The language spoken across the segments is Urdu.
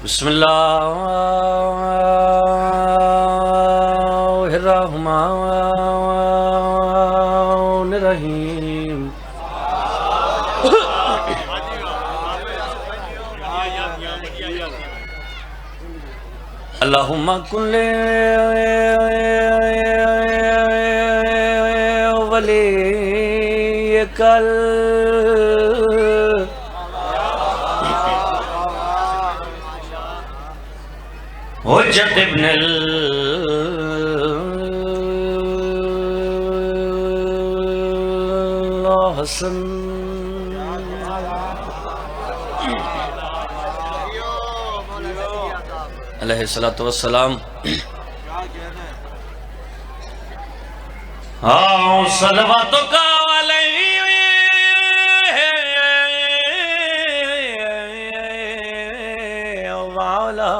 بسم اللہ الرحمن الرحیم اللہم کن ولیک حجت ابن الحسن علیہ السلام صلواتک علیہ وعلا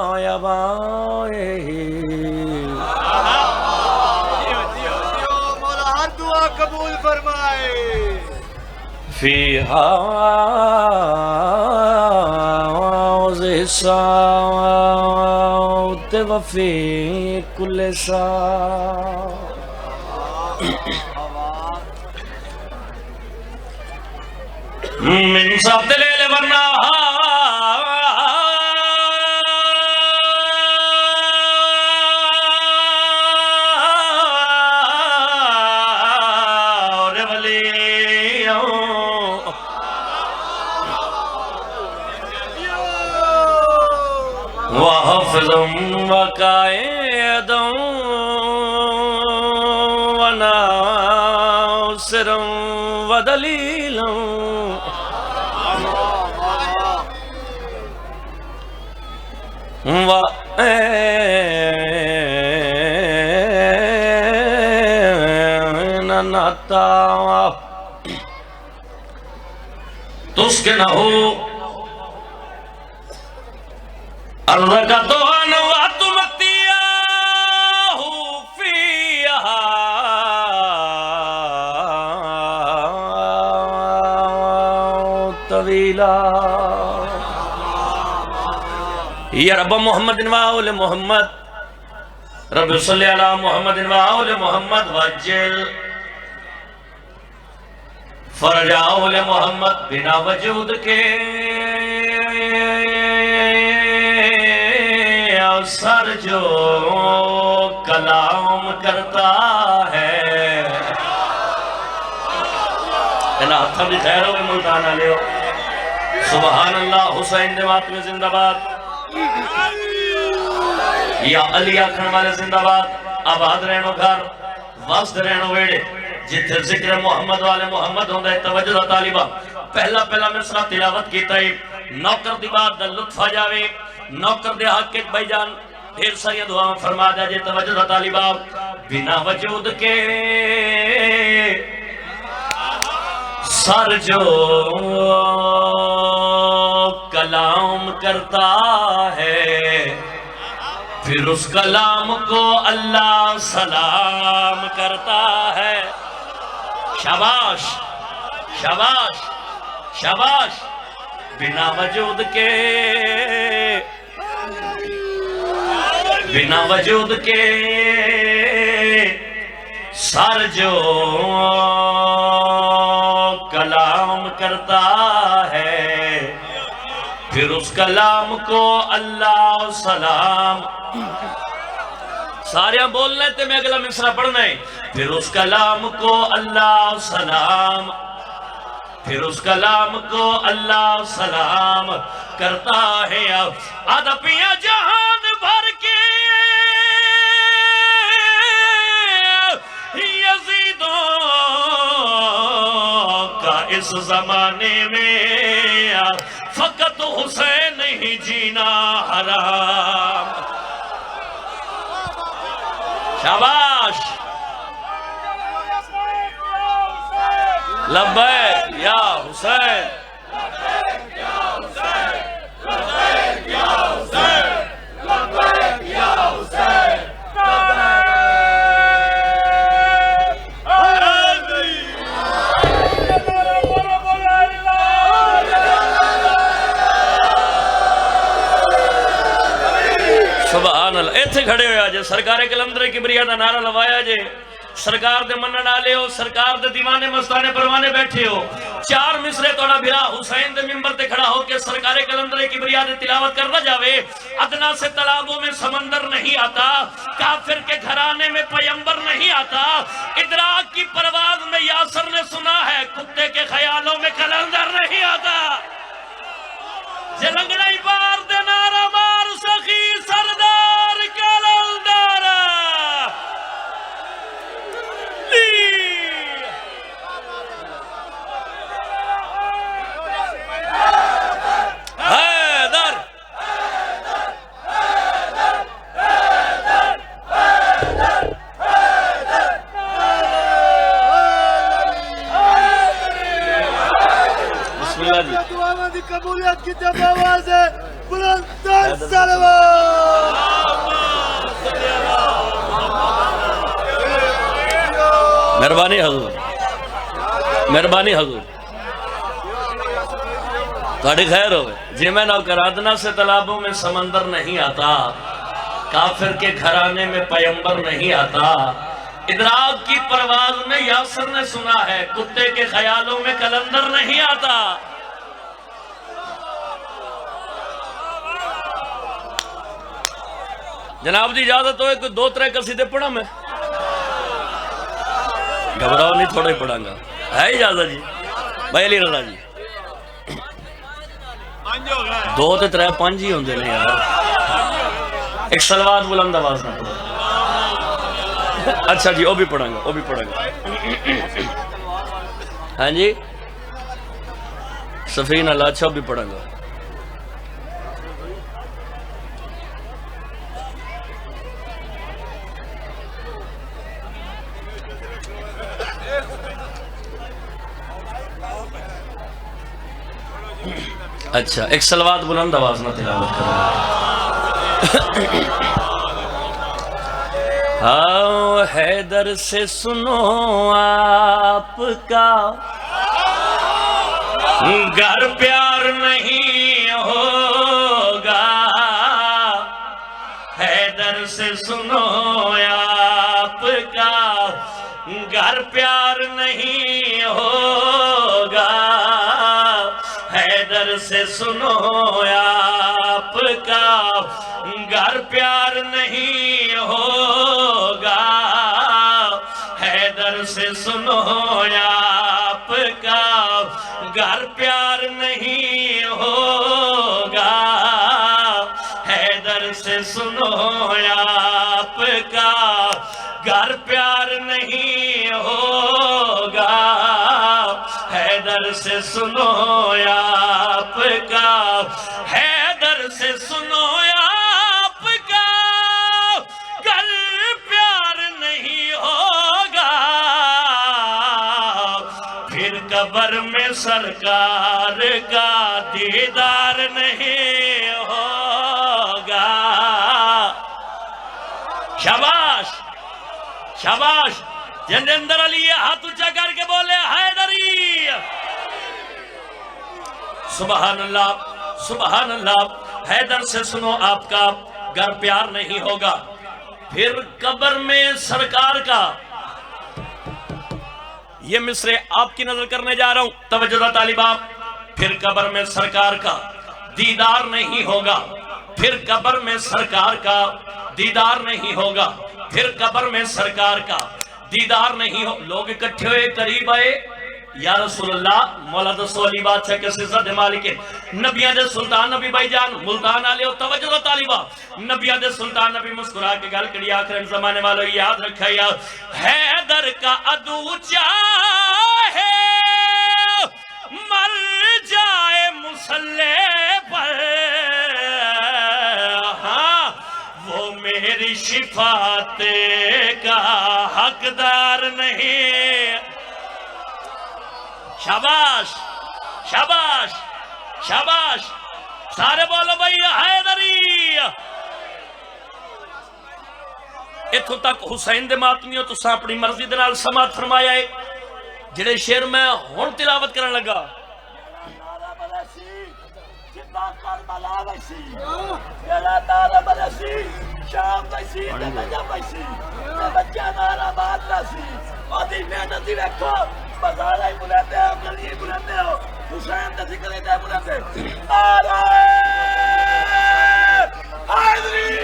قبول فرمائے فیہا ساعت وفی کل ساعت من سبت لیل والنہار ولیوں وحفظا وقائدا وناصرا ودلیلا وَإِنَّ تسكنه أرضك طوعا وتمتعه فيها طويلا یا رب محمد وآل محمد رب صلی علی محمد وآل محمد وجل فرج آل محمد بنا وجود کے سر جو کلام کرتا ہے ہاتھا بھی خیر ہوئے ملتانہ لے سبحان اللہ حسین دیوات میں زندہ باد یا علی آکھن والے زندہ باد آباد رہنو گھر وسط رہنو ویڑے جتھے ذکر محمد والے محمد ہوں گے توجہ طالبہ پہلا مصرع تلاوت کیتا ہے نوکر دی بات دا لطف آ جاوے نوکر دے حق ایک بھائی جان ڈھیر ساری دعاں فرما دیا جے توجہ طالبہ بنا وجود کے سر جو کلام کرتا ہے پھر اس کلام کو اللہ سلام کرتا ہے شاباش شاباش شاباش بنا وجود کے سر جو کلام کرتا ہے پھر اس کلام کو اللہ سلام سارے بولنے تھے میں اگلا مصرع پڑھنا ہے پھر اس کلام کو اللہ سلام پھر اس کلام کو اللہ سلام کرتا ہے ادپیاں جہان بھر کے یزیدوں کا اس زمانے میں فقط حسین ہی جینا حرام شاباش لبیک یا حسین لبیک یا حسین لبیک یا حسین لبیک یا حسین ایتھے کھڑے ہویا جے سرکار کلندر کبریا دا نعرہ لوایا جے سرکار دے منن والے ہو سرکار دے دیوانے مستانے پروانے بیٹھے ہو چار مصرے توڑا بھرا حسین دے منبر تے کھڑا ہو کے سرکار کلندر کبریا دے تلاوت کرنا جاوے ادنا سے تالابوں میں سمندر نہیں آتا کافر کے گھرانے میں پیمبر نہیں آتا ادراک کی پرواز میں یاسر نے سنا ہے کتے کے خیالوں میں کلندر نہیں آتا جلنگڑائی بار دے نارا مار سخی سردار کلندر حیدر بسم اللہ جی دعاواں دی قبولیت کی جب آواز ہے بلند تر سلوات مہربانی حضور مہربانی حضور تھوڑی خیر ہوئے جی میں نو کرادنا سے تالابوں میں سمندر نہیں آتا کافر کے گھرانے میں پیمبر نہیں آتا ادراک کی پرواز میں یاسر نے سنا ہے کتے کے خیالوں میں کلندر نہیں آتا جناب جی اجازت ہوئے کوئی 2-3 قصیدے پڑھا میں گھبراؤ نہیں تھوڑا ہی پڑھاں گا ہے اجازت جی بھائی علی رضا جی 2-3 ہی ہوندے نہیں یار ایک سلوات بلند آواز نہ پڑھو اچھا جی وہ بھی پڑھاں گا ہاں جی سفین اللہ اچھا بھی پڑھاں گا اچھا ایک سلوات بلند آواز نہ تلاوت کرو ہاں حیدر سے سنو آپ کا گر پیار نہیں ہوگا حیدر سے سنو آپ کا گر پیار نہیں ہوگا حیدر سے سنو آپ کا گر پیار نہیں ہوگا حیدر سے سنو آپ کا گر پیار نہیں ہوگا حیدر سے سنو آپ کا گر پیار نہیں ہوگا حیدر سے سنو آپ کا حیدر سے سنو آپ کا گر پیار نہیں ہوگا پھر قبر میں سرکار کا دیدار نہیں ہوگا شاباش شاباش جنریندر علی ہاتھ اونچا کر کے بولے حیدری سبحان اللہ حیدر سے سنو آپ کا گر پیار نہیں ہوگا پھر قبر میں سرکار کا یہ مصرے آپ کی نظر کرنے جا رہا ہوں توجہ طالبہ پھر قبر میں سرکار کا دیدار نہیں ہوگا پھر قبر میں سرکار کا دیدار نہیں ہوگا پھر قبر میں سرکار کا دیدار نہیں ہو لوگ اکٹھے ہوئے قریب آئے یا رسول اللہ مولا دسو علی بادشاہ کے سزد مالک نبیان دے سلطان نبی بھائی جان ملتان آلے ہو توجہ طالبہ نبیان دے سلطان نبی مسکرا کے گل کری آخر زمانے والوں یاد رکھا یا حیدر کا عدو چاہے مر جائے مسلح پر ہاں وہ میری شفاعت کا حقدار نہیں شاباش شاباش شاباش سارے بولو بھائی حیدری اتھو تک حسین دے ماتمیوں تو ساں اپنی مرضی دے نال سماعت فرمایا ہے جڑے شعر میں ہون تلاوت کرن لگا جتنا کربلا ویسی میرا طالب رسی شام ویسی تے نجم ویسی تے بچہ نارا بات رسی آدھی محنتی ویکھو بازار آئی بلاتے ہو گلی بلاتے ہو حسین دا ذکر ہے بلاتے آرائے حیدری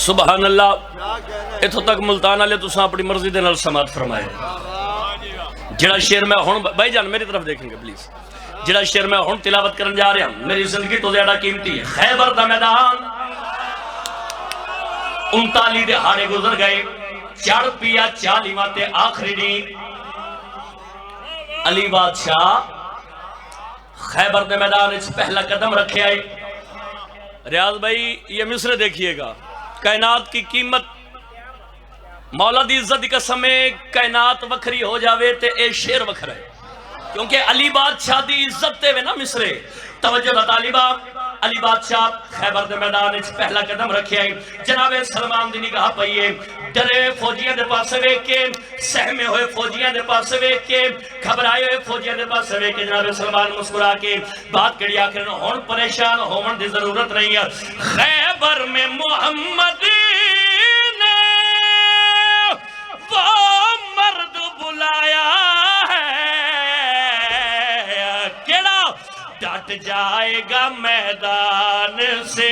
سبحان اللہ اتھوں تک ملتان والے تساں اپنی مرضی دے نال سماعت فرمائے جڑا شعر میں ہن بھائی جان میری طرف دیکھیں گے پلیز جڑا شعر میں ہن تلاوت کرن جا رہا ہوں میری زندگی تو زیادہ قیمتی ہے خیبر دا میدان 39 دہاڑے گزر گئے چڑھ پیا 40واں تے آخری دن علی بادشاہ خیبر دے میدان وچ پہلا قدم رکھے آئے ریاض بھائی یہ مصر دیکھیے گا کائنات کی قیمت مولا دی عزت دی قسم کائنات وکھری ہو جاوے تے اے شیر وکھرا ہے کیونکہ علی بادشاہ دی عزت تے وے نا مصرے توجہ دا طالبہ علی بادشاہ خیبر دے میدان وچ پہلا قدم رکھے آئے جناب سلمان دی نگاہ پئیے ڈرے فوجیاں دے پاس ویکھ کے سہمے ہوئے فوجیاں دے پاس ویکھ کے گھبرائے ہوئے فوجیاں دے پاس ویکھ کے جناب سلمان مسکرا کے بات کڑی آخر ہن پریشان ہون دی ضرورت نہیں ہے خیبر میں محمد نے وہ مرد بلایا ڈٹ جائے گا میدان سے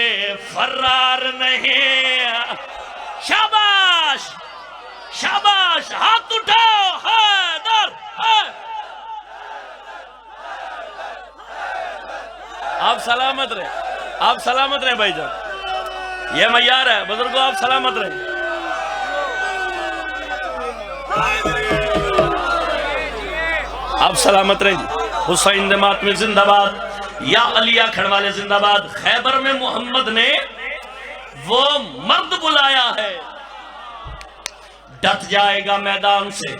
فرار نہیں شاباش شاباش ہاتھ اٹھاؤ حیدر آپ سلامت رہے بھائی جان یہ معیار ہے بزرگوں آپ سلامت رہے آپ سلامت رہے جی حسین دے ماتمی زندہ باد یا علی آکھن والے زندہ باد خیبر میں محمد نے وہ مرد بلایا ہے ڈٹ جائے گا میدان سے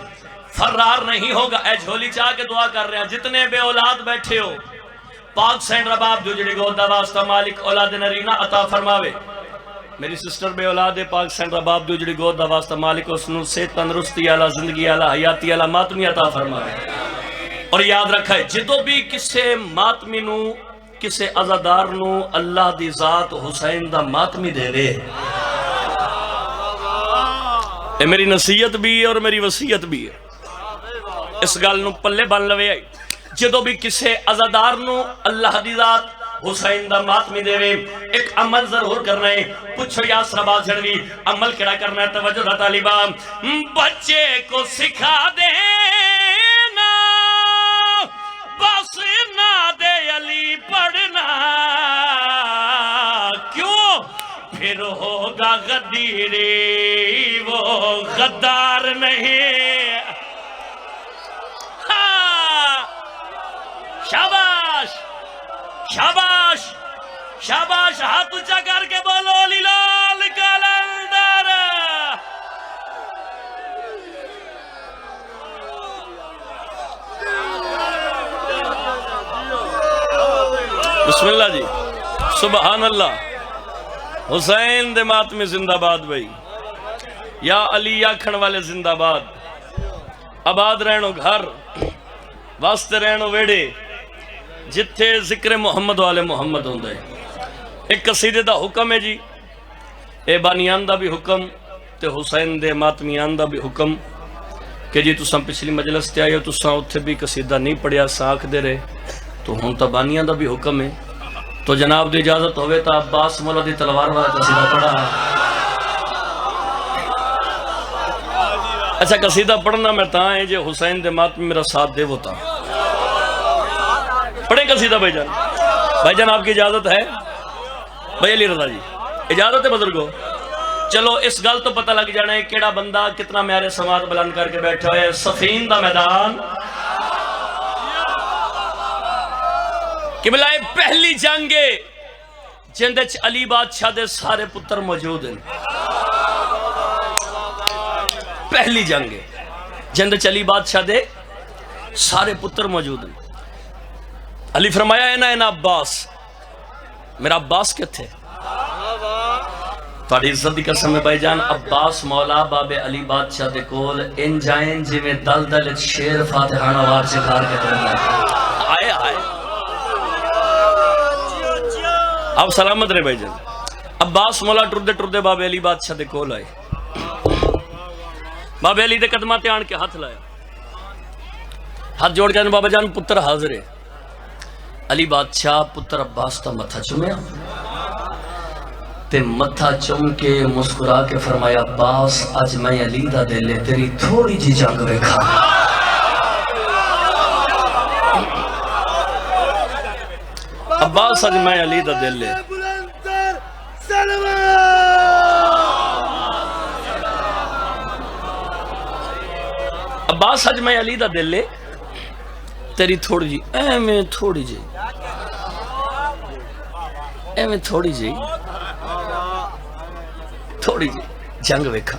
فرار نہیں ہوگا اے جھولی چاہ کے دعا کر رہے ہیں جتنے بے اولاد بیٹھے ہو پاک سین رباب جو جڑی گودہ واسطہ مالک اولاد نرینہ عطا فرماوے میری سسٹر بے اولاد ہے پاک سین رباب جو جڑی گودہ واسطہ مالک اسنو سے تندرستی آلہ زندگی آلہ حیاتی آلہ ماتمی عطا فرماوے اور یاد رکھا ہے جدو بھی کسے ماتمی نو کسے عزادار نو اللہ دی ذات حسین دا ماتمی دے دے اے میری نصیحت بھی ہے اور میری وصیت بھی ہے اس گل نو پلے بن لوے آئی جدو بھی کسے عزادار نو اللہ دی ذات حسین دا ماتمی دے وے ایک عمل ضرور کرنا ہے پوچھو یا سرباز جنوی عمل کڑا کرنا ہے توجہ دا طالبہ بچے کو سکھا دے بس نہ دے علی پڑھنا کیوں پھر ہوگا غدیری وہ غدار نہیں ہاں شاباش شاباش شاباش ہاتھ اونچا کر کے بولو علی لال کلندر بسم اللہ جی سبحان اللہ حسین دے ماتمی زندہ باد بھائی یا علی آکھن والے زندہ باد آباد رہنو گھر واسطے رہنو ویڑے جتھے ذکر محمد والے محمد ہوں دے ایک قصیدے دا حکم ہے جی اے بانیان دا بھی حکم تے حسین دے ماتمیان دا بھی حکم کہ جی تساں پچھلی مجلس تے آئے ہو تساں اتھے بھی قصیدہ نہیں پڑھیا ساکھ دے رہے تو ہون تا بانیان دا بھی حکم ہے تو جناب دی اجازت ہوئے تا عباس مولا دی تلوار والا قصیدہ پڑھا اچھا قصیدہ پڑھنا میں تا ہے جو حسین دے ماتمی میرا ساتھ دے وہ تا پڑھیں قصیدہ بھائی جان آپ کی اجازت ہے بھائی علی رضا جی اجازت ہے بزرگو چلو اس گل تو پتہ لگ جانا ہے کیڑا بندہ کتنا میارے سماعت بلند کر کے بیٹھا ہے صفین دا میدان قبلہ پہلی جنگے جندچ علی بادشاہ دے سارے پتر موجود ہیں پہلی جنگے جندچ علی بادشاہ دے سارے پتر موجود ہیں علی فرمایا اینا عباس میرا عباس کیا تھے تھوڑی عزت دی قسم ہے بھائی جان عباس مولا باب علی بادشاہ دے کول ان جائیں جی میں دل دل شیر فاتحانہ وار چکار کے کرنا آئے آپ سلامت رہے بھائی جان. عباس مولا ٹردے ٹردے بابے علی بادشاہ دے کول آئے. بابے علی دے قدمہ تے آن کے ہاتھ لایا, ہاتھ جوڑ کے بابا جان پتر حاضر ہے. علی بادشاہ پتر عباس تا متھا چومیا تے متھا چوم کے مسکرا کے فرمایا عباس اج میں علی دا دل ہے تیری تھوڑی جی جنگ ویکھا. عباس اج میں علی دا دل ہے بلندر سلوات. عباس اج میں علی دا دل ہے تیری تھوڑی جی ایویں تھوڑی جی جنگ ویکھا.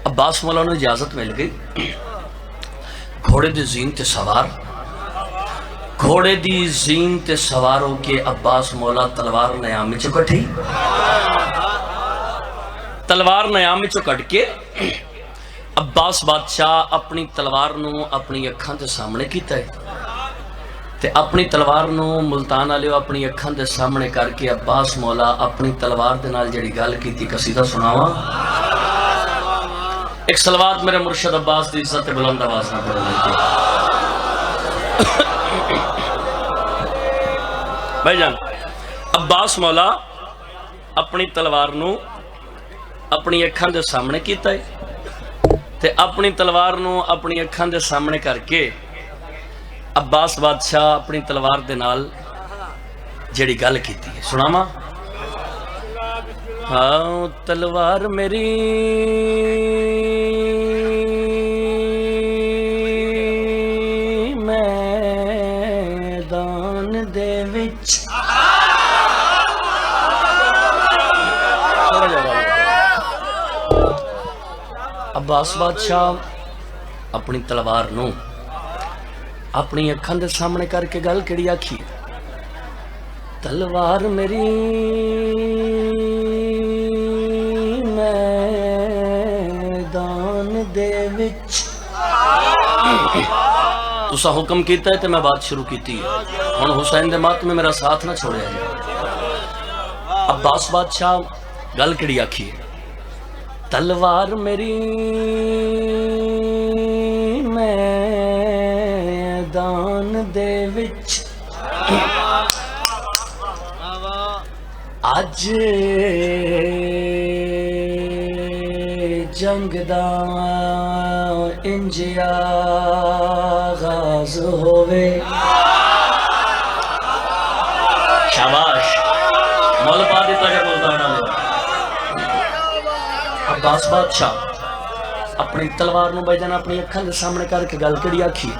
عباس مولا نے اجازت مل گئی. گھوڑے دی زین تے سوار, گھوڑے دی زین تے سوار ہو کے عباس مولا تلوار نیام میں چکٹھی, تلوار نیام میں چکٹ کے عباس بادشاہ اپنی تلوار نو اپنی اکھاں دے سامنے کیتا ہے تے اپنی تلوار نو ملتان آلیو اپنی اکھاں دے سامنے کر کے عباس مولا اپنی تلوار دے نال جڑی گل کیتی قصیدہ سناواں. ایک صلوات میرے مرشد عباس دی عزت بلند آواز نہ پڑھنے. بھائی جان عباس مولا اپنی تلوار نو اپنی اکھاں دے سامنے کیتا ہے تے اپنی تلوار نو اپنی اکھاں دے سامنے کر کے عباس بادشاہ اپنی تلوار دے نال جڑی گل کیتی ہے سناواں. ہاں تلوار میری میدان دے وچ عباس بادشاہ اپنی تلوار نو اپنی اکھاں دے سامنے کر کے گل کیڑی آکھی, تلوار میری میدان دے وچ. تسا حکم کیتا ہے تے میں بات شروع کیتی ہے, ہن حسین دے مات میں میرا ساتھ نہ چھوڑیا جائے. عباس بادشاہ گل کیڑی آکھی, تلوار میری میدان دے وچ اج جنگ دا انج آغاز ہووے. شاباش مول پا دیتا ہے ملتانا میں. عباس بادشاہ اپنی تلوار نو بھائی جان اپنی اکھاں دے سامنے کر کے گل کیڑی آکھی,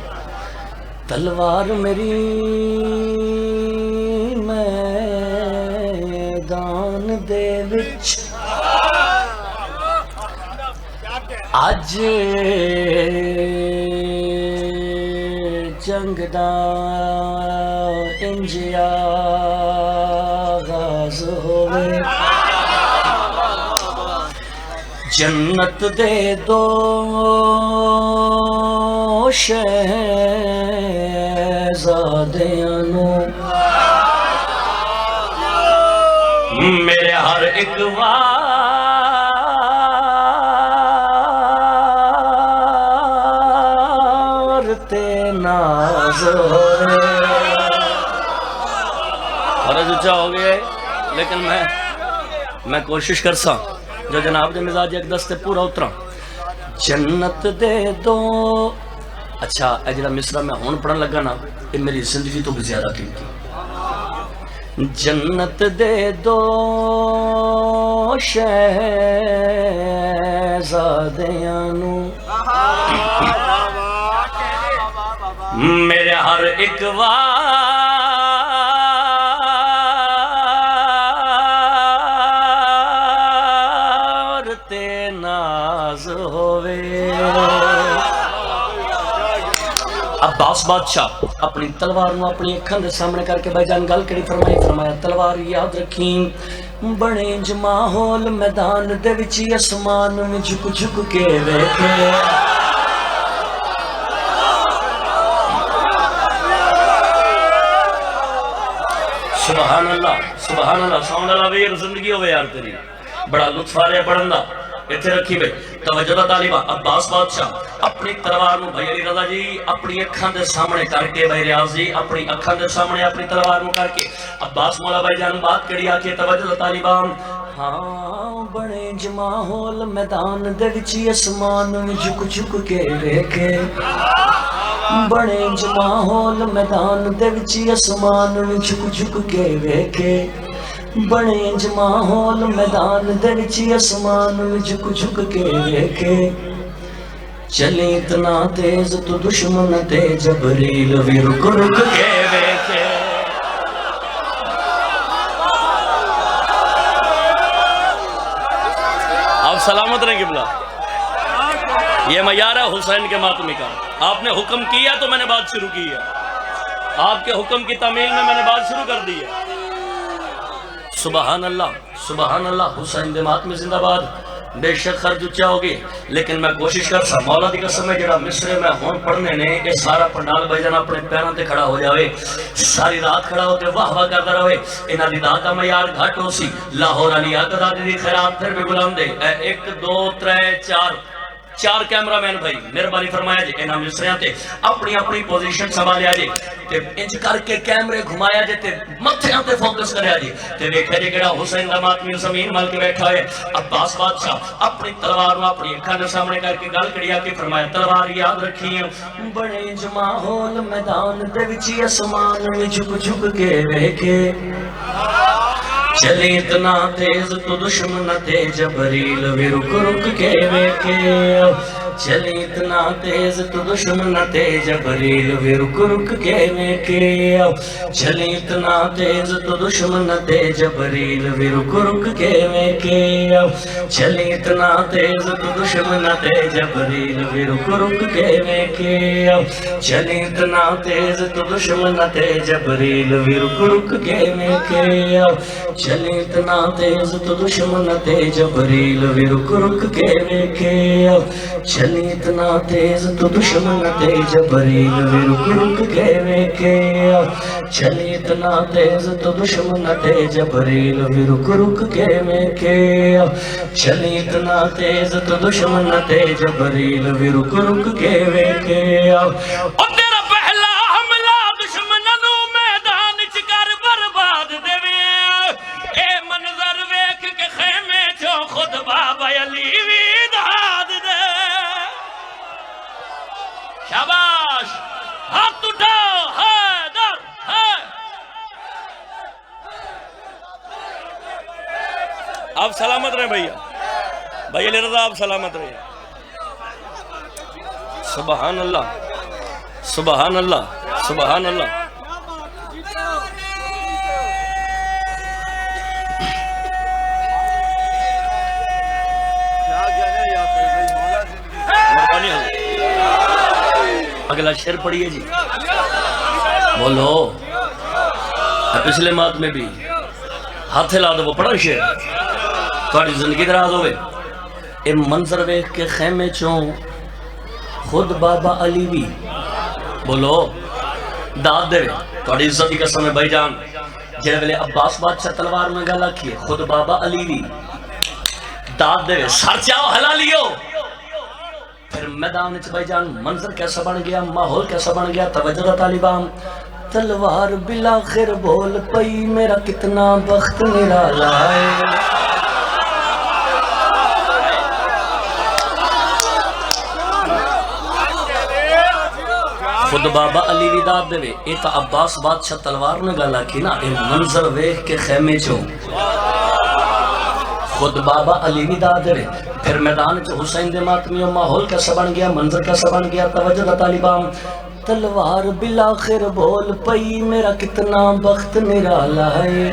تلوار میری میدان دے وچ اج جنگ دا انج آغاز ہووے. جنت دے دو شہزادیاں نو میرے ہر ایک وار تے ناز ہوئے. فرض اچھا ہو گیا ہے لیکن میں کوشش کرساں جو جناب دے مزاج ایک دستے پورا اترا. جنت دے دو, اچھا اے جڑا مصرع میں ہون پڑھن لگا نا یہ میری زندگی تو بھی زیادہ قیمتی. جنت دے دو شہزادیاں نو میرے ہر ایک وار تے ناز ہووے. عباس بادشاہ اپنی تلوار نو اپنی اکھاں دے سامنے کر کے بھائی جان گل کڑی فرمایا تلوار یاد رکھیں بڑے جماحول میدان دے وچ اسمان میں جھک جھک کے ویکھے. سبحان اللہ سبحان اللہ ساؤنڈ اللہ بھی زندگی ہوئے یار تیری بڑا لطف آ رہا ہے پڑھن دا اتنے رکھی بھائی توجہ دا طالبہ عباس بادشاہ اپنی تلوار نو بھائی علی رضا جی اپنی اکھاں دے سامنے کر کے بھائی ریاض جی اپنی اکھاں دے سامنے اپنی تلوار نو کر کے عباس مولا بھائی جان بات کری آ کے توجہ دا طالبہ ہاں بڑے جماحول میدان دے وچی اسمان جھک جھک کے ویکھے بڑے جماحول میدان دے وچی اسمان جھک جھک کے ویکھے بڑے جماحول میدان دے وچی اسمان جھک جھک کے ویکھے چلے اتنا تیز تو دشمن تے جبریل بھی رک رک کے ویکھے آپ سلامت رہیں قبلہ یہ معیار ہے حسین کے ماتمی کا آپ نے حکم کیا تو میں نے بات شروع کی ہے آپ کے حکم کی تعمیل میں نے بات شروع کر دی ہے سبحان اللہ حسین دے ماتمی زندہ باد بے شک خرج اچھا ہوگی لیکن میں کوشش کر سا مولا دی قسم ہے جڑا مصرے میں ہون پڑھنے نے یہ سارا پنڈال بھائی جان اپنے پیروں تے کھڑا ہو جاوے ساری رات کھڑا ہوتے واہ واہ کرتا رہے انہاں دی داتا معیار گھٹ ہو سی لاہور علی آقا دی خیرات پھر بھی بلند دے 1 2 3 4 کیمرہ مین بھائی مہربانی فرمایا جی انہاں مصریاں تے اپنی اپنی پوزیشن سنبھالیا جی تے انج کر کے کیمرے گھمایا جی تے متھیاں تے فوکس کریا جی تے ویکھیا جی کیڑا حسین دا ماتمی زمین مل کے بیٹھا ہے عباس بادشاہ اپنی تلوار نو اپنی اکھاں دے سامنے کر کے گل کڑیا کے فرمایا تلوار یاد رکھی بڑے جماحول میدان دے وچ اسمان وچ جھک جھک کے ویکھے چلے اتنا تیز تو دشمن تے جبریل بھی رک رک کے ویکھے چلے اتنا تیز تو دشمن تے جبریل بھی رک رک کے ویکھے چلے اتنا تیز تو دشمن تے جبریل بھی رک رک کے ویکھے چلے اتنا تیز تو دشمن تے جبریل بھی رک رک کے ویکھے چلے اتنا تیز تو دشمن تے جبریل بھی رک رک کے ویکھے چلے اتنا تیز تو دشمن تے جبریل بھی رک رک کے ویکھے چلے اتنا تیز تو دشمن تے جبریل بھی رک رک کے ویکھے چلے اتنا تیز تو دشمن تے جبریل بھی رک رک کے ویکھے چلے اتنا تیز تو دشمن تے جبریل بھی رک رک کے ویکھے شاباش ہاتھ اٹھاؤ حیدر آپ سلامت رہیں بھائیہ بھائی علی رضا آپ سلامت رہیں سبحان اللہ سبحان اللہ سبحان اللہ اگلا شعر پڑھئے جی بولو پچھلے مات میں بھی ہاتھ ہلا دو وہ پڑھا شعر تھوڑی زندگی دراز ہوئے اے منظر ویکھ کے خیمے چوں خود بابا علی بھی بولو داد دے تھوڑی عزت کی قسم ہے بھائی جان جے ویلے عباس بادشاہ تلوار میں گلا کیے خود بابا علی بھی داد دے سر چاہو ہلا لیو پھر میدان اچھ بھائی جان منظر کیسا بن گیا ماحول کیسا بن گیا توجہ دا طالبان تلوار بلاخر بول پئی میرا کتنا بخت نرالا ہے خود بابا علی بھی داد دے اے تا عباس بادشاہ تلوار نے گالا کی نا اے منظر ویکھ کے خیمے چوں خود بابا علی بھی داد دے پھر میدان چ حسین دے ماتمیوں ماحول کیسا بن گیا منظر کیسا بن گیا توجہ دا طالبان تلوار بلاخر بول پئی میرا کتنا بخت نرالا ہے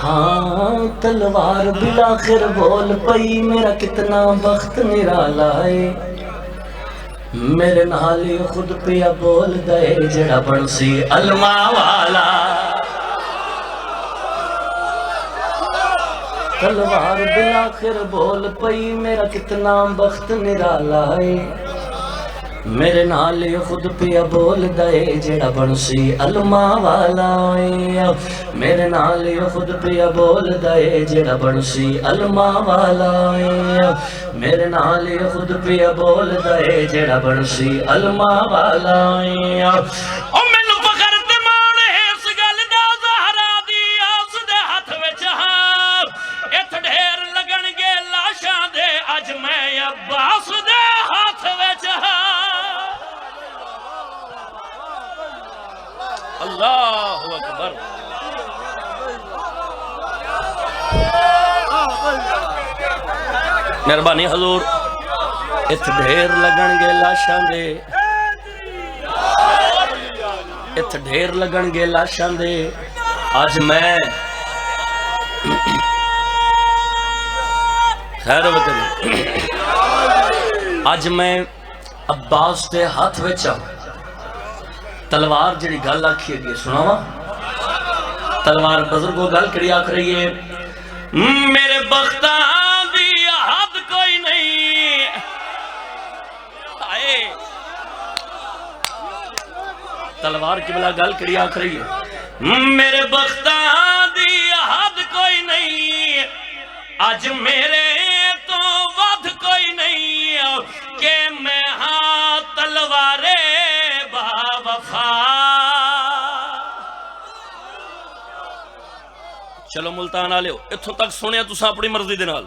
ہاں تلوار بلاخر بول پئی میرا کتنا بخت نرالا ہے میرے نالی خود پیا بول دے جڑا بنسی علمہ والا تلوار بلاخر بول پئی میرا کتنا بخت نرالا ہے میرے نال خود پیا بول دے جڑا بنسی علما والا ہے میرے نال خود پیا بول دے جڑا بنسی علما والا ہے میرے نال خود پیا بول دے جڑا بنسی علما والا ہے او مینوں فخر تے مان اس گل دا زہرا دی اس دے ہاتھ وچ ہاں ات ڈھیر لگن گے لاشاں دے اج میں عباس دے ہاتھ وچ ہاں اللہ اکبر مہربانی حضور ات ڈھیر لگن گے لاشاں دے ات ڈھیر لگن گے لاشاں دے آج میں خیر وطن آج میں عباس دے ہاتھ وچا تلوار جڑی گل آکھی ہے سناوا تلوار بزرگو گل کری آکھ رہی ہے میرے بختاں دی حد کوئی نہیں آئے تلوار کی بلا گل کری آکھ رہی ہے میرے بختاں دی حد کوئی نہیں آج میرے تو ود کوئی نہیں کہ میں ہاں تلوارے چلو ملتان آ لے اتھوں تک سنیا تسا اپنی مرضی دے نال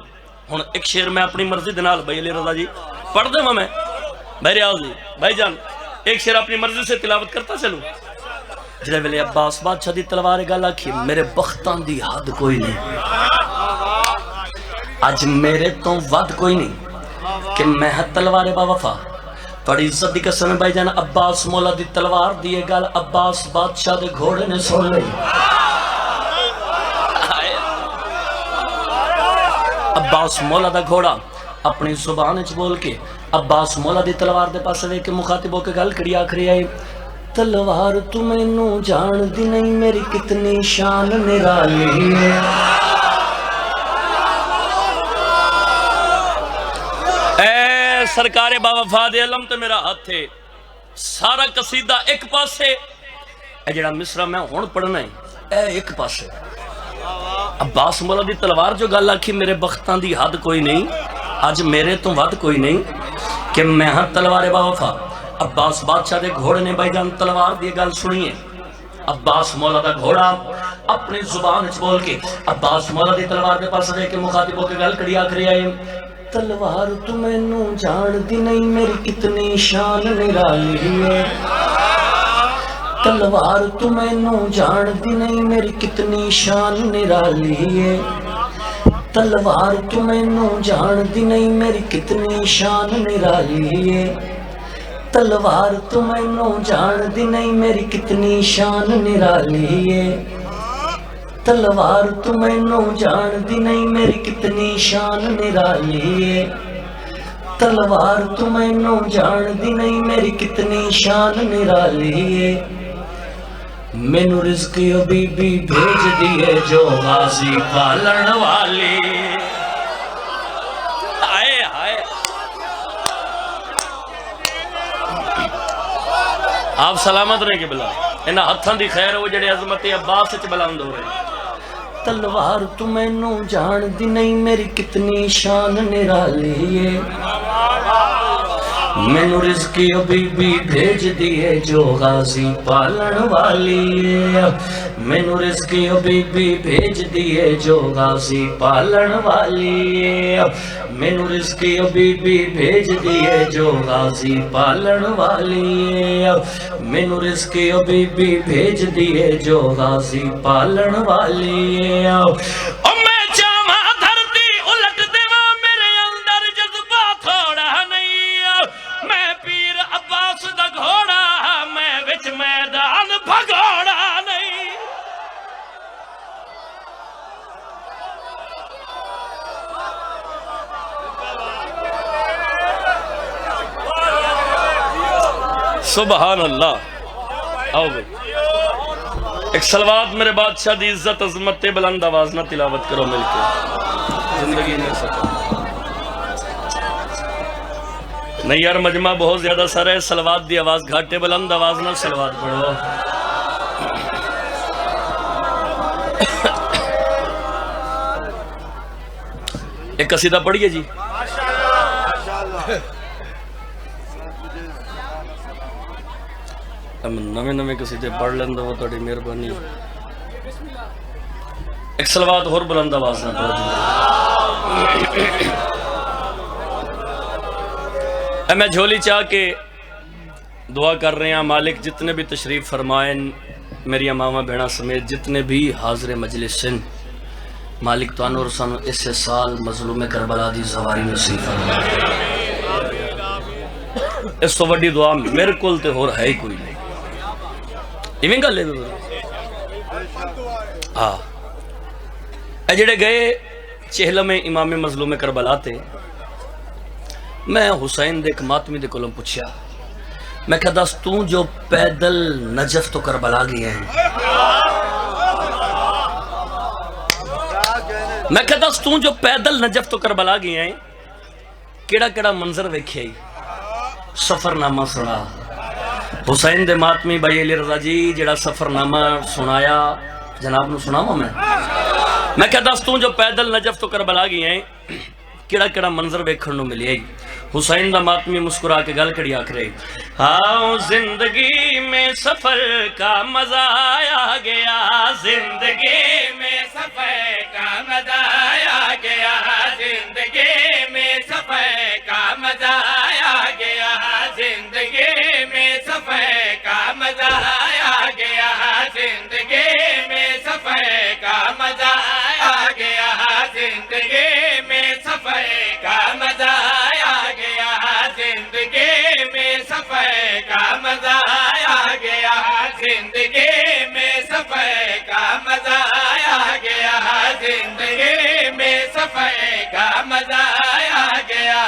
ہن ایک شعر میں اپنی مرضی دے نال بھائی علی رضا جی پڑھ دے میں بھائی ریاض جی بھائی جان ایک شعر اپنی مرضی سے تلاوت کرتا چلوں جڑے ویلے عباس بادشاہ دی تلوار گل آکھی میرے بختاں دی حد کوئی نہیں اج میرے تو ود کوئی نہیں کہ میں تلوار با وفا بڑی عزت دی قسم بھائی جان عباس مولا دی تلوار دی گل عباس بادشاہ دے گھوڑے نے سن لئی عباس مولا دا گھوڑا اپنی زبان وچ بول کے عباس مولا دی تلوار دے پاس ویکھ کے مخاطب ہو کے گل کری آکھری آئی تلوار تو مینوں جان دی نہیں میری کتنی شان نرالی ہے اے سرکار با وفا دے علم تے میرا ہاتھ ہے سارا قصیدہ ایک پاسے اے جڑا مصرع میں ہن پڑھنا ہے اے ایک پاسے عباس مولا دی تلوار جو گل آکھی میرے بختاں دی حد کوئی نہیں آج میرے تو ود کوئی نہیں کہ میں ہاں تلوار با وفا عباس بادشاہ دے گھوڑے نے بھائی جان تلوار دی گل سنیے عباس مولا دا گھوڑا اپنی زبان وچ بول کے عباس مولا دی تلوار دے پاس دے کے مخاطب ہو کے گل کری آکھری آئے تلوار تو مینوں جان دی نہیں میری کتنی شان نرالی ہے تلوار تو مینوں جان دی نہیں میری کتنی شان نرالی ہے تلوار تو مینوں جان دی نہیں میری کتنی شان نرالی ہے تلوار تو مینوں جان دی نہیں میری کتنی شان نرالی ہے تلوار تو مینوں جان دی نہیں میری کتنی شان نرالی ہے تلوار تو مینوں جان دی نہیں میری کتنی شان نرالی ہے مینوں رزق بی بی بھیج دیے جو غازی پالن والی آئے آئے آپ سلامت رہے کہ بلا انہا ہتھاں دی خیر وہ جڑے عظمت عباس وچ بلند ہو رہے تلوار تو مینوں جان دی نہیں میری کتنی شان نرالی ہے مینوں رزق بی بی بھیج دیے جو غازی پالن والی ہے مینوں رزق بی بی بھیج دیے جو غازی پالن والی ہے مینوں رزق بی بی بھیج دیے جو غازی پالن والی ہے مینوں رزق بی بی بھیج دیے جو غازی پالن والی ہے سبحان اللہ آؤ بھئی ایک سلوات میرے بادشاہ دی عزت عظمت بلند آواز نہ تلاوت کرو مل کے زندگی میں سکو نہیں یار مجمع بہت زیادہ سر ہے، سلوات دی آواز گھاٹے، بلند آواز نہ سلوات پڑھو. ایک قصیدہ پڑھیے جی. نویں نویں قصیدے پڑھ لیں تو وہ تھوڑی مہربانی. ایک سلوات اور بلند آواز نہ پڑھ دی. میں جھولی چاہ کے دعا کر رہے ہیں مالک جتنے بھی تشریف فرمائیں میری امامہ بہنہ سمیت جتنے بھی حاضر مجلس سن، مالک تو انور سانو اس سال مظلوم کربلا دی زواری نصیب فرمائے. اس تو وڈی دعا میرے کول تے ہور ہے ہی کوئی نہیں. ایویں گل ہے ہاں. اے جڑے گئے چہلم امام مظلوم کربلا تے، میں حسین دے ایک ماتمی دے کولوں پوچھیا، میں کہا دس تو جو پیدل نجف تو کربلا گیا ہے، میں کہا دس تو جو پیدل نجف تو کربلا گیا ہے کیڑا کیڑا منظر ویکھیا ہی، سفر نامہ سنا. حسین دے ماتمی بھائی علی رضا جی جڑا سفر نامہ سنایا جناب نو سناوا میں کہا دس تو جو پیدل نجف تو کربلا گیا ہے کیڑا کیڑا منظر ویکھن نو ملیا. حسین دا ماتمی مسکرا کے گل کڑی آکھ رہے، ہاں زندگی میں سفر کا مزہ آ گیا، زندگی میں سفر کا مزہ آ گیا، زندگی میں سفر کا مزہ آ گیا، زندگی میں سفر کا مزہ آ گیا، زندگی میں سفر کا مزہ آ گیا، زندگی میں سفر کا مزہ آ گیا، زندگی میں سفر کا مزہ آ گیا، زندگی میں سفر کا مزہ آ گیا، زندگی میں سفر کا مزہ آ گیا،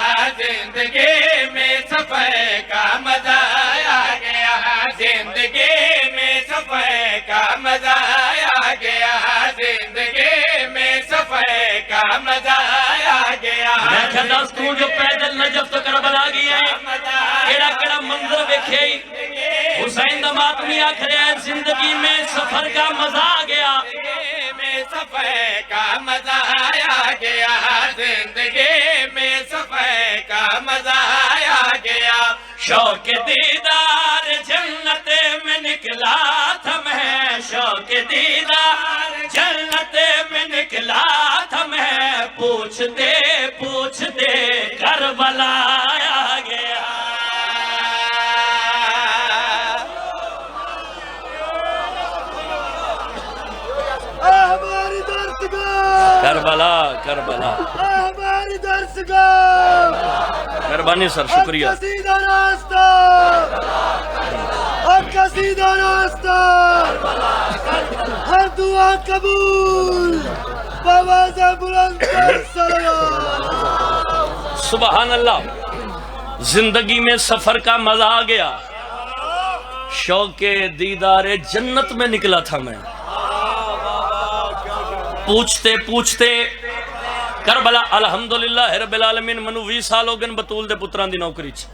زندگی میں سفر کا مزہ آ گیا، زندگی میں سفر کا مزہ آ گیا، زندگی میں سفر کا مزہ آ گیا. میں کہتا ہوں تو جو پیدل نجف تو کربلا گیا ہے کیڑا کیڑا منظر ویکھے حسین دا ماتمی آکھ رہے ہیں زندگی میں سفر کا مزہ آ گیا، زندگی میں سفر کا مزہ آ گیا، زندگی میں سفر کا مزہ آ گیا. شوق دیدار جنت میں نکلا تھا میں، شوق دیدار جنت میں نکلا تھا میں، پوچھتے پوچھتے کربلا آ گیا. ہماری درسگاہ کربلا کربلا ہماری درسگاہ مہربانی سر شکریہ. قصیدہ راستہ قصیدہ راستہ ہر دعا قبول بآواز بلند سلام. سبحان اللہ. زندگی میں سفر کا مزہ آ گیا، شوق دیدار جنت میں نکلا تھا میں، پوچھتے پوچھتے کربلا. الحمدللہ رب العالمین منو 20 سال ہو گئے بطول دے پتران دی نوکری چ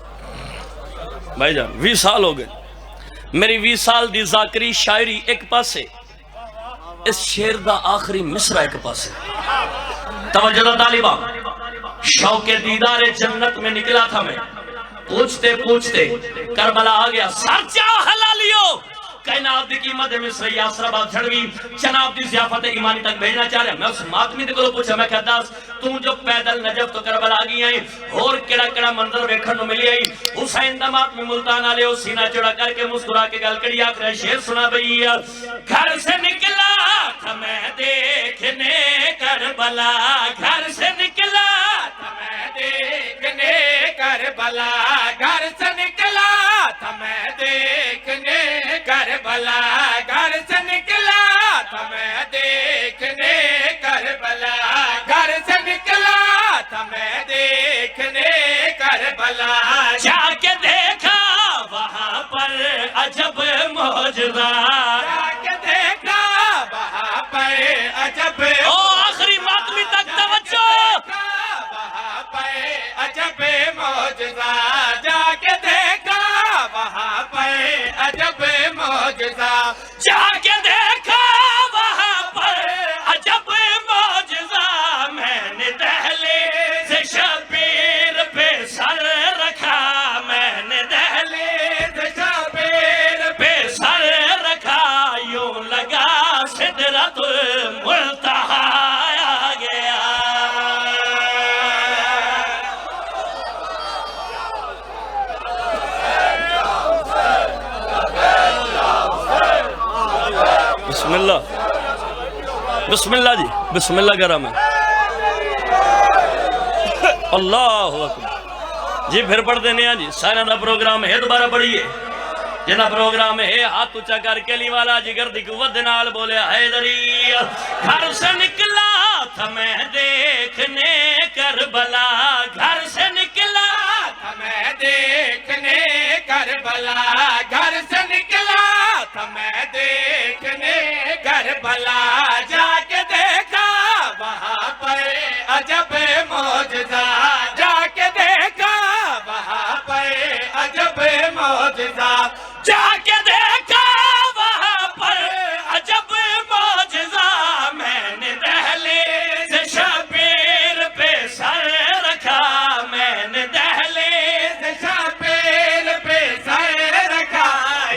بھائی جان، 20 سال ہو گئے. میری 20 سال دی ذاکری شاعری ایک پاسے، اس شعر دا آخری مصرع ایک پاسے. توجہ دا طالبہ، شوق دیدار جنت میں نکلا تھا میں، پوچھتے پوچھتے کربلا آ گیا. سر چاہو حلالیو کائنات دی قیمت مصری آسراباد جھڑوی جناب دی ضیافت ایمانی تک بھیجنا چاہ رہا. میں اس ماتمی دے کو پوچھا، میں کہتا تو جو پیدل نجف تو کربلا گئی آئی اور کڑا کڑا منظر ویکھن نو ملی آئی. حسین دا ماتمی ملتان آلے ہو سینہ چڑا کر کے مسکرا کے گل کڑی آکھ شیر سنا بھئی. گھر سے نکلا تھا میں دیکھنے کربلا، گھر سے نکلا تھا میں دیکھنے کربلا، گھر سے نکلا تھا میں دیکھنے کربلا، گھر سے نکلا تھا میں دیکھنے کربلا، گھر سے نکلا تھا میں دیکھنے کربلا. جا کے دیکھا وہاں پر عجب معجزہ، جا کے دیکھا وہاں پر عجب. او آخری ماتمی تک توجہ. وہاں پر عجب معجزہ. معجزہ جا کے دیکھا وہاں پر عجب معجزہ جا کے دیکھا وہاں پر عجب معجزہ میں نے دہلیز شبیر پہ سر رکھا میں نے دہلیز شبیر پہ سر رکھا یوں لگا سدرۃ المنتہا آ گیا بسم اللہ بسم اللہ جی بسم اللہ کرام ہے اللہ اکبر جی پھر پڑھ دینے ہیں جی سارا دا پروگرام ہے دوبارہ پڑھیے جنا پروگرام ہے ہاتھ اونچا کر کے لی والا جگر دی قوت نال بولے حیدری گھر سے نکلا تھا میں دیکھنے کربلا گھر سے نکلا تھا میں دیکھنے کربلا گھر سے نکلا تھا میں دیکھنے کربلا جا کے دیکھا وہاں پر عجب معجزہ جا کے دیکھا وہاں پر عجب معجزہ جا کے دیکھا وہاں پر عجب معجزہ میں نے دہلیز شبیر پہ سر رکھا میں نے دہلیز شبیر پہ سر رکھا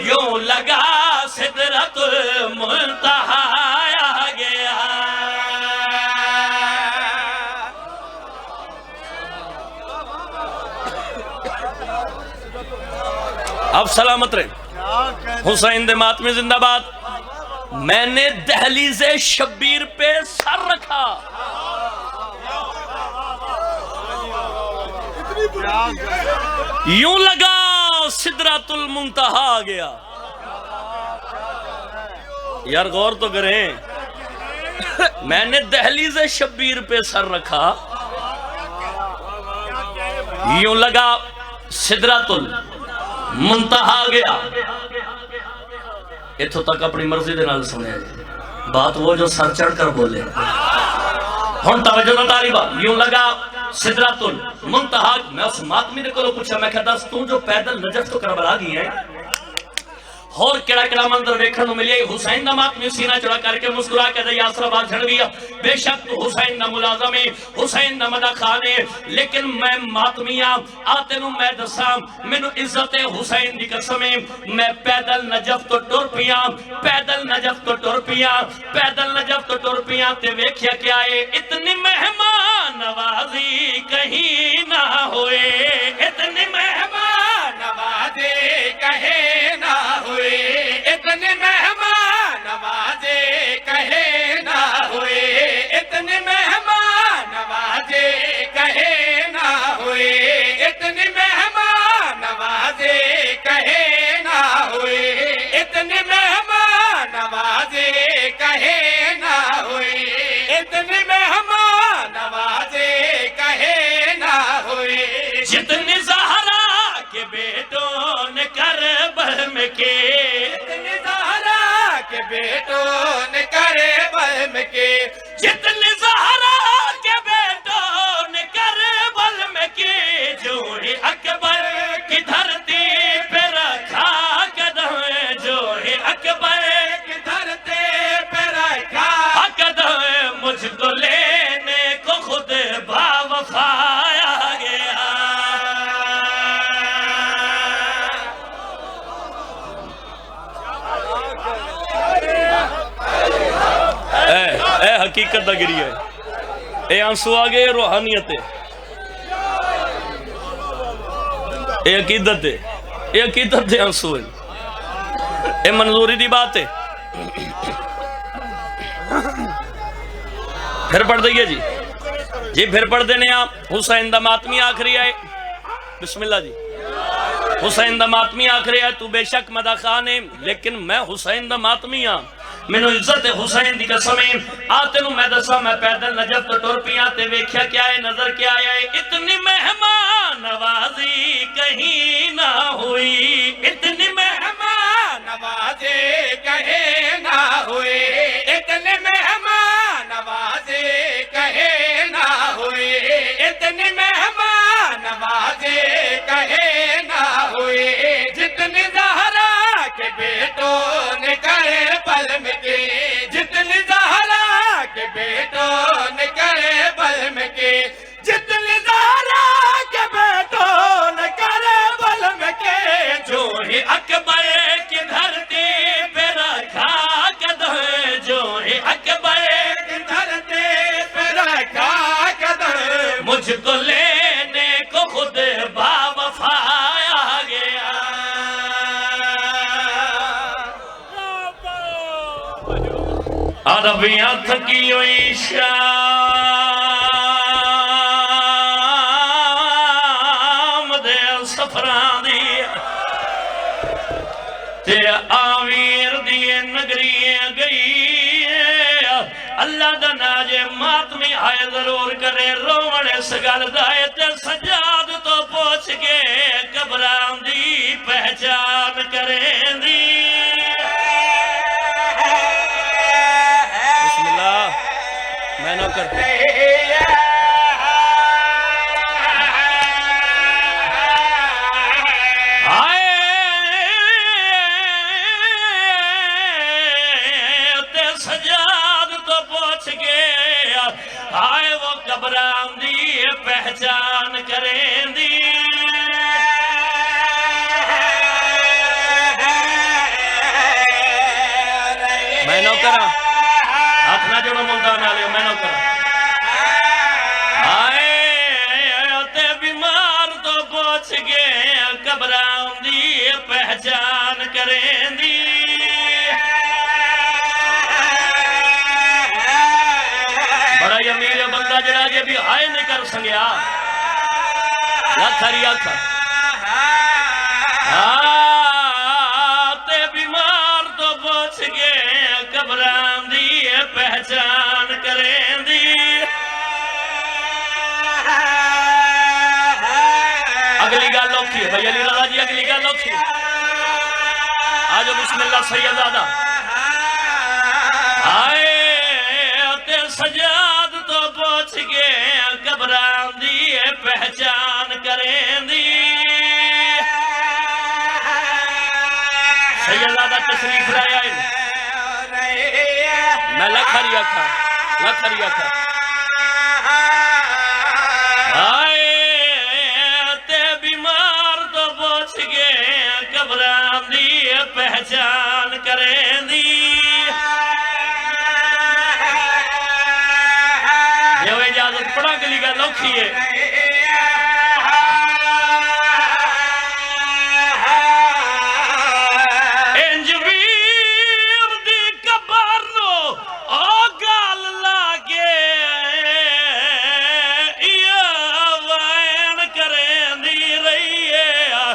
یوں لگا سدرۃ المنتہا آ گیا اب سلامت رہے حسین دے ماتمی زندہ باد میں نے دہلیز شبیر پہ سر رکھا یوں لگا سدرۃ المنتہا آ گیا یار غور تو کریں میں نے دہلیز شبیر پہ سر رکھا یوں لگا سدرۃ المنتہا آ گیا اتھو تک اپنی مرضی دے نال سنے بات وہ جو سر چڑھ کر بولے ہن توجہ نہ طالبہ یوں لگا سدرۃ المنتہا میں اس ماتمی نے کو پوچھا میں کہتا تو جو پیدل نجف تو کربلا گئی ہیں اور کڑا کڑا منظر ویکھن نو ملیا حسین دا ماتمی سینہ چڑھا کر کے مسکرا کے دے یاسر آباد جھڑ گیا بے شک تو حسین دا ملازم ہے حسین دا مدہ خان ہے لیکن میں ماتمیاں آتے نو میں دساں مینو عزت حسین دی قسم ہے میں پیدل نجف تو ٹر پیاں پیدل نجف تو ٹر پیاں پیدل نجف تو ٹر پیاں تے ویکھیا کیا ہے اتنی مہمان نوازی کہیں نہ ہوئے اتنی مہمان نوازے کہے نہ ہوئے اتنے مہمان نوازے کہے نہ ہوئے اتنے مہمان نوازے کہے نہ ہوئے اتنے مہمان نوازے کہے نہ ہوئے اتنے مہمان نوازے کہے نہ ہوئے اتنے مہمان نوازے کہے نہ ہوئے جتنی زہرا کے بیٹوں نے کربل میں کے جتنی زہرا کے بیٹوں نے کربل میں کے جتنی زہرا کے بیٹوں نے کربل میں کی جو ہی اکبر کی دھرتی پہ رکھا قدم جو ہی اکبر کی دھرتی پہ رکھا قدم مجھ کو لینے کو خود باوفا آ گیا اے حقیقت دا گری ہے اے آنسو آگے روحانیت ہے اے عقیدت ہے اے عقیدت ہے آنسو ہے اے منظوری دی بات ہے پھر پڑھ دئیے جی پھر پڑھ دینے آپ حسین دا ماتمی آخری آئے بسم اللہ جی حسین دا ماتمی آخری آئے تو بے شک مدہ خان ہے لیکن میں حسین دا ماتمی ہاں مینو عزت حسین دی قسمیں آتے نو میں دسا میں پیدل نجف تو ٹر پیاں تے ویکھیا کیا ہے نظر کیا ہے اتنی مہمان نوازی کہیں نہ ہوئی اتنی مہمان نوازے کہے نہ ہوئے اتنے مہمان نوازے کہے نہ ہوئے اتنے مہمان نوازے عربیاں تھکی ہوئی شام دے سفران دی تے آویر دیئے نگری گئی اللہ دا ناجے ماتمی آئے ضرور کرے رومن اس گل دائے تے سجاد تو پوچھ کے قبران دی پہچان کریں دی بسم اللہ میں نہ کرتے آئے وہ قبران دی پہچان کریں دی میں نہ کرا ہاتھ نہ جوڑو ملتان آلے میں نہ کرا آئے تے بیمار تو پوچھ گے قبران دی پہچان کریں دی بڑا امیر بندہ جڑا جے بھی آئے نہیں کر سنگیا لکھری آکھا تے بیمار تو پوچھ گے قبران دی پہچان کریں دی اگلی گال لوکھی ہے بھائی علی رضا جی اگلی گال لوکھی ہے آجو بسم اللہ سیدادہ آئے تے سجاد تو پوچھ گے قبران دی پہچان کریں دی سیدادہ تشریف رائے آئے میں لکھری آکھا آئے تے بیمار تو پوچھ گے قبران دی پہچان کریں دی یہ وہ اجازت پڑھا گلی کا لوکھی ہے انجویر دی کبارنو او گال لاگے یا وائن کریں دی رہی ہے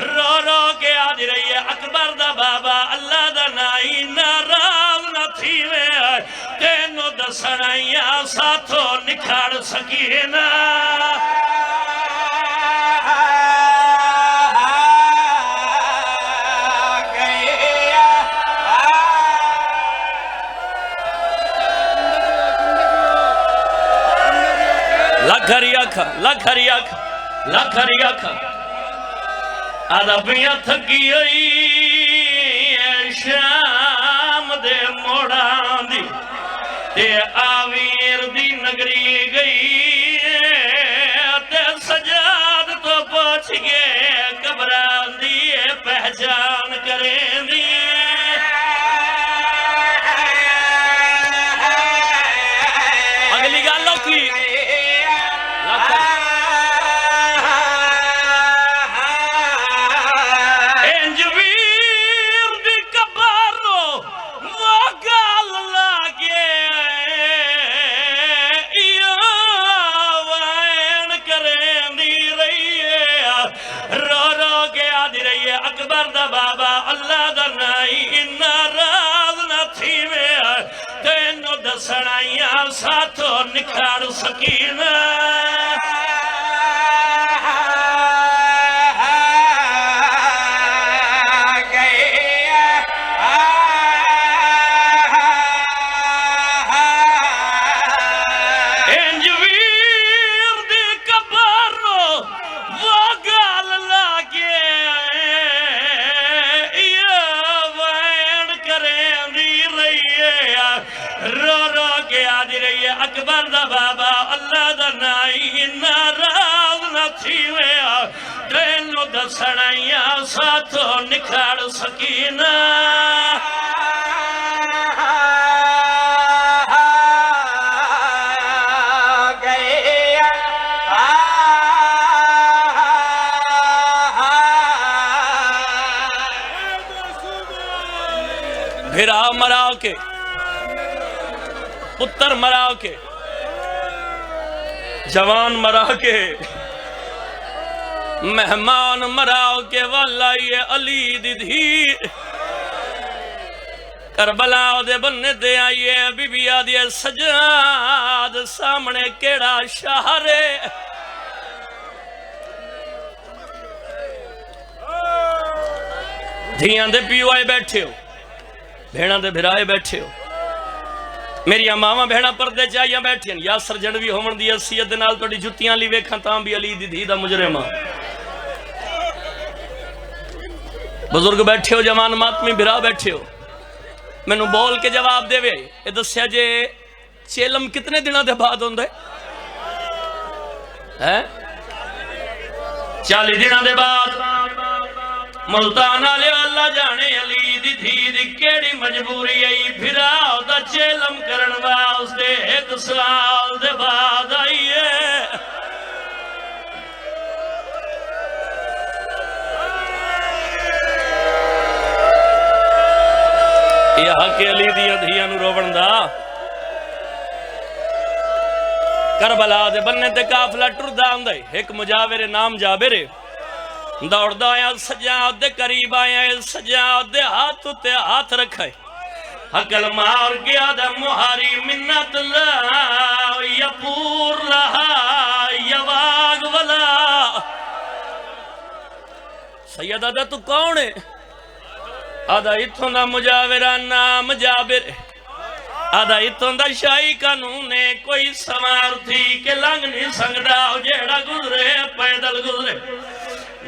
رو رو کے آدھی رہی ہے اکبر دا بابا اللہ دا نائی ناراض نہ تھی میں تینو دسنائیاں ساتھوں نکھاڑ سکینا لکھری آکھا عربیاں تھکی ہوئی شام دے موڑان دی تے آویر دی نگری گئی تے سجاد تو پوچھ گے قبران دی پہچان کریں دی اگلی گال لوکی انجویر دی کبارو وہ گال لاگے یا وائن کریں دی رہی ہے رو رو کے آدھی رہی ہے اکبر دا بابا اللہ دا نائی ناراض نہ تھی میں تینو دسنائیاں ساتھوں نکھاڑ سکینا انجویر دی کبارو وہ گال لاگے یا وائن کریں دی رہی ہے رو رو کے آدھی رہی ہے اکبر دا بابا اللہ دا نائی ناراض نہ تھی میں تینو دسنائیاں ساتھوں نکھاڑ سکینا بھرا مرا کے پتر مرا کے جوان مرا کے مہمان مرا کے واللہ علی دی دھی کربلا دے بننے دے آئیے بی بی آدھے سجاد سامنے کیڑا شہرے دھیاں دے پیو آئے بیٹھے ہو بھیڑاں دے بھرائے بیٹھے ہو میری ماما بھیڑاں پردے چاہیے بیٹھے ہیں یاسر جنوی ہومن دی حیثیت دے نال توڑی جتیاں لی ویکھاں تاں بھی علی دی دھی دا مجرمہ بزرگ بیٹھے ہو جوان ماتمی بھرا بیٹھے ہو میں نو بول کے جواب دے وے اے دسیا جے چیلم کتنے دنوں دے بعد ہوندے ہیں 40 دنوں دے بعد ملتان آلے اللہ جانے علی دی دھی دی کیڑی مجبوری آئی پھرا دا چیلم کرن واسطے 1 سال دے بعد آئی ہے یہاں کے علی دیا دھیاں نو روبن دا کربلا دے بننے تے کافلہ ٹردہ اندائی ایک مجاور نام جابر دوڑ دا آیا سجاد دے قریب آیا سجاد دے ہاتھ تے ہاتھ رکھائے حقل مار گیا دا مہاری منت لا یپور لہا یواغ ولا سید آدھا تو کون ہے آدھا اتھوں دا مجاورہ نام جابر آدھا اتھوں دا شاہی قانون نے کوئی سوار تھی کہ لنگ نہیں سنگڑا جیڑا گزرے پیدل گزرے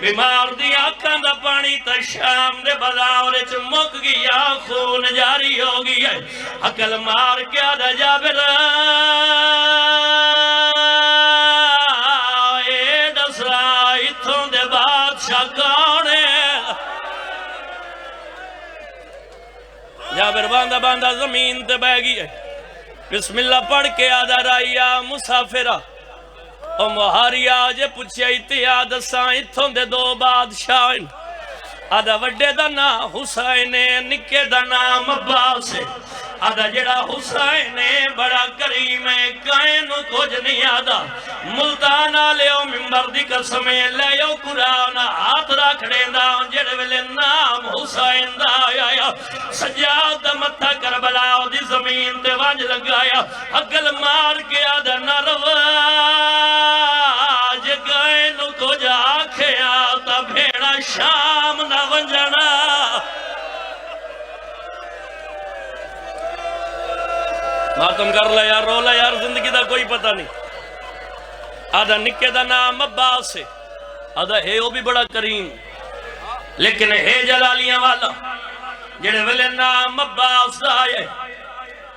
بیمار دی آنکھاں دا پانی تا شام دے بازار وچ مک گیا خون جاری ہو گیا عقل مار کے آدھا جابر اے دسا اتھوں دے بادشاہ کون ہے جابر باندھا باندھا زمین تے بہ گئی ہے بسم اللہ پڑھ کے آدھا رائیا مسافرہ او مہاری آجے پوچھے اتیاد ساں اتھوں دے 2 بادشاہ آدھا وڈے دا نام حسین نکے دا نام عباس آدھا جڑا حسین بڑا کریم ہے کائنو کچھ نہیں آدھا ملتان آلیو ممبر دی قسمیں لیو قرآن ہاتھ رکھ دیندہ جڑے ویلے نام حسین دا آیا سجاد دا متھا کربلا دی زمین تے وانج لگایا عقل مار کے آدھا نروا جے کائنو کچھ آکھے آتا بھیڑا شام نہ ونجنا ماتم کر لے یار رو لے یار زندگی دا کوئی پتہ نہیں آدھا نکے دا نام عباس ہے آدھا ہے وہ بھی بڑا کریم لیکن ہے جلالیاں والا جڑے ویلے نام عباس دا آئے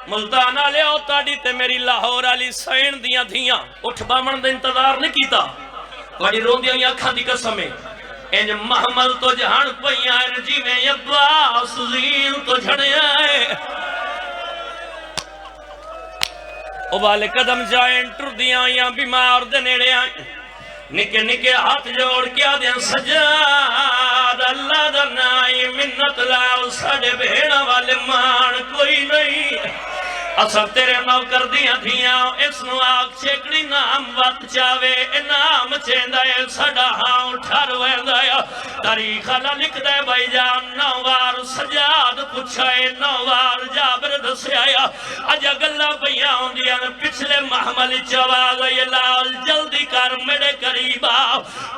ملتان آلے ہوتا دیتے میری لاہور علی سین دیاں دھیاں اٹھ بامن دے انتظار نہیں کیتا وڑی رون دیاں یا کھا دی قسمیں انج محمل تو جہان پہیاں رجی میں عباس زین تو جھڑے آئے ابالے قدم جائیں ٹر دیاں یا بیمار دے نیڑے آئیں نکے نکے ہاتھ جوڑ کیا دیں سجاد اللہ دا نائی منت لاؤ ساڑے بھیڑا والے مان کوئی نہیں اصل تیرے نوکر دیاں دھیاں اس نو آگ چیکڑی نام وقت چاوے انام چیندہ ہے سڑا ہاں اٹھار ویندہ ہے تاریخ اللہ لکھ دے بھائی جان نوار سجاد پچھائے نوار جابر دسے آیا اجا گلہ بیاں ہوندیاں پچھلے محمل چواز یہ لال جلدی کر میرے قریبا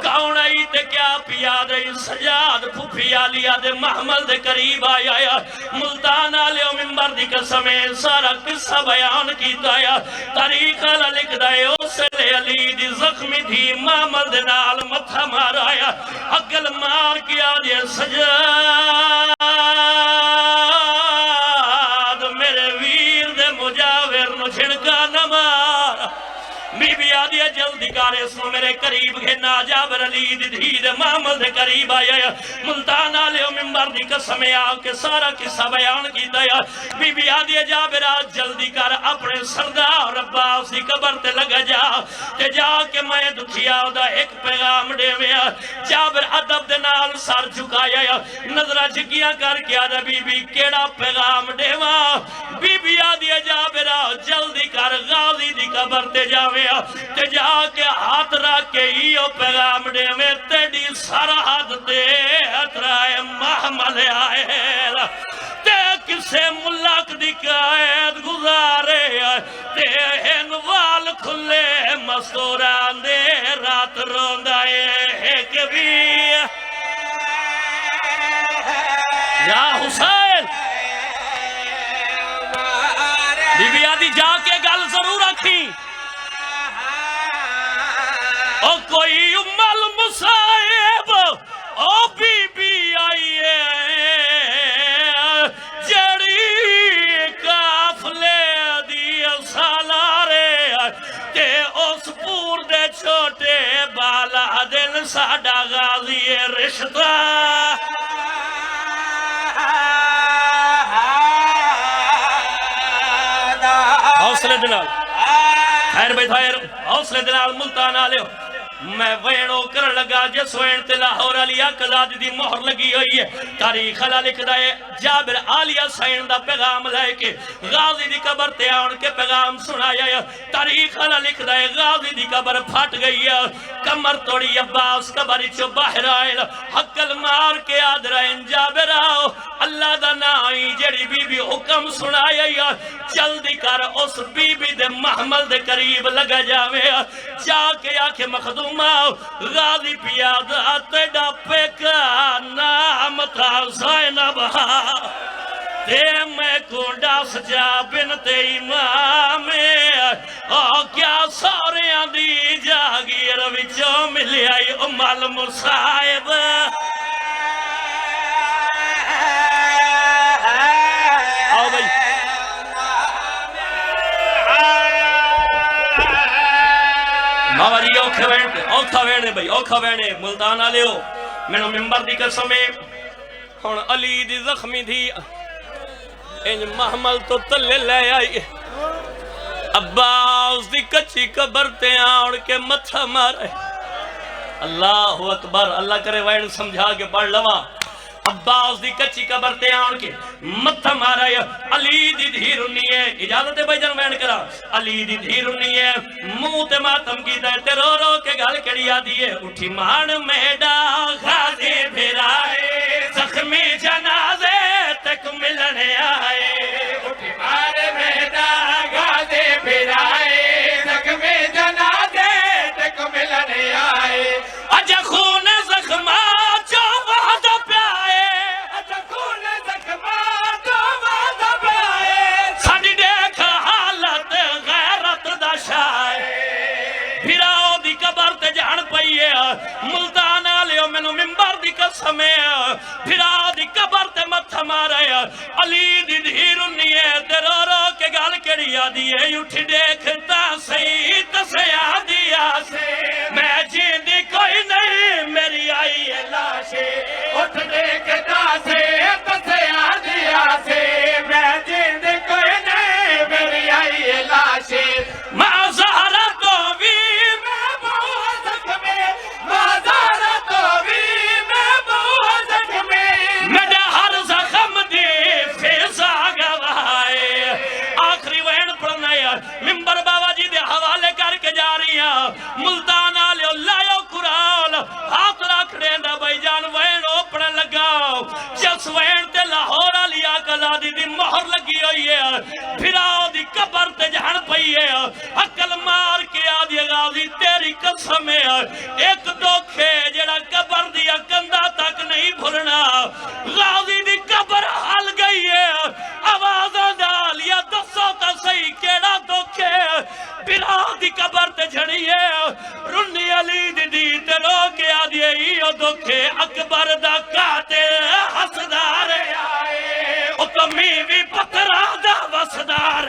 کون آئی تے کیا پیا دے سجاد پھوپی آلیا دے محمل دے قریب آیا ملتان آلے و ممبر دی قسمیں سارا قصہ بیان کیتا ہے تاریخ اللہ لکھ دائے اسے علی دی زخمی تھی محمد نال متھا مارایا عقل مار کیا دے سجاد میرے ویر دے مجاور نو چھڑکا نہ مار بی بی آدھیا جلدی کارے سو میرے قریب گھنا جابر علی دی دھی دے محمد دے قریب آیا ملتان آلے و ممبر دی قسمیں آ کے سارا قصہ بیان کی دیا بی بی آدھیا جابر آج جلدی کر اپنے سردار عباس دی قبر تے لگا جا تے جا کے میں دکھیا دا ایک پیغام دے ویا جابر عدب دے نال سر جھکایا نظرہ جھکیاں کر کے آدھا بی بی کیڑا پیغام دے وا بی بی آدھیا جابر آج جلدی قبر تے جاوے تے جا کے ہاتھ رکھ کے ایو پیغام دے میں تیری سرحد تے اترائے محمل آئے تے کسے ملک دی قائد گزارے تے ہنوال کھلے مستوران دے رات روندائے ایک بھی یا حسین بی بی آدھی جا کے گل ضرور رکھی او کوئی امال مصائب او بی بی آئیے جڑی کافلے دی سالارے تے اس پور دے چھوٹے بالا دن ساڑا غازی رشتہ حوصلے دنال خیر بھائی خیر حوصلے دنال ملتان آلے ہو میں وینو کر لگا جس وین تے لاہور علیہ قضاد دی مہر لگی ہوئی ہے تاریخ اللہ لکھ دائے جابر عالیہ سائن دا پیغام لائے کے غازی دی قبر تے آن کے پیغام سنایا ہے تاریخ اللہ لکھ دائے غازی دی قبر پھٹ گئی ہے کمر توڑی عباس قبری چو باہر آئے حقل مار کے آد رہے جابر آؤ اللہ دا نائی جڑی بی بی حکم سنایا ہے جلدی کر اس بی بی دے محمل دے قریب لگا جاوے جا کے آکے مخدوم غازی پیادہ تیڑا پیکا نام تھا زینب تے میں کنڈا سجا بنت امام کیا سوریاں دی جاگیر وچوں ملی آئی امال مصائب آؤ بھائی بابا جی اوکھا وینے بھائی اوکھا وینے ملتان آلے ہو میں نے ممبر دی قسمیں ہون علی دی زخمی تھی ان محمل تو تلے لے آئی عباس دی کچھی قبر تے آن کے متھا مارے اللہ اکبر اللہ کرے وین سمجھا کے پڑھ لوا عباس دی کچھی قبر تے آن کے متھا مارا ہے علی دی دھی رنی ہے اجازت ہے بھائی جان وین کرا علی دی دھی رنی ہے منہ تے ماتم کی دے تے رو رو کے گل کڑی آدھی ہے اٹھی مان میڈا غازی بھرائے زخمی جنازے تک ملنے آئے اٹھی مار میڈا غازی بھرائے زخمی جنازے تک ملنے آئے اج خون زخمہ جو وعدہ پیائے اج خون زخمہ جو وعدہ پیائے ساڑی دیکھ حالت غیرت دا شائے بھراؤ دی قبر تے جان پئیے ملتان آلیو مینو ممبر دی قسمیں بھراؤ دی قبر تے متھا مارے علی دی دھی رنی ہے تے رو رو کے گال کڑی آدھی ہے اٹھ دیکھتا سی تسیا دیا سے میں جیندی کوئی نہیں میری آئی ہے لاشے اٹھ دیکھتا سے تسیا دیا سے میں جیند کوئی نہیں میری آئی لاشے مازارہ تو بھی میں بہت زخمی مازارہ تو بھی میں بہت زخمی میرے ہر زخم دی فیضا گوائے آخری وین پڑھنا ہے ممبر بابا جی دے حوالے کر کے جا رہی ہیں ملتان آلے لائیو قرآن ہاتھ رکھ دیندہ بھائی جان وین اوپڑ لگاؤ جس وین تے لاہور علی آقا دی مہر لگی ہوئی ہے پھراؤ دی قبر تے جہن پئی ہے عقل مار کے آدھی غازی تیری قسم ہے ایک دوکھے جڑا قبر دیا کندہ تک نہیں بھرنا غازی دی قبر حل گئی ہے آوازہ ڈال یا دسو تا صحیح کیڑا دوکھے پھراؤ دی قبر تے جھڑی ہے رنی علی دی تے رو کے آدھی ایو دوکھے اکبر دا قاتل حسدار آئے او تو میوی پترہ دا وسدار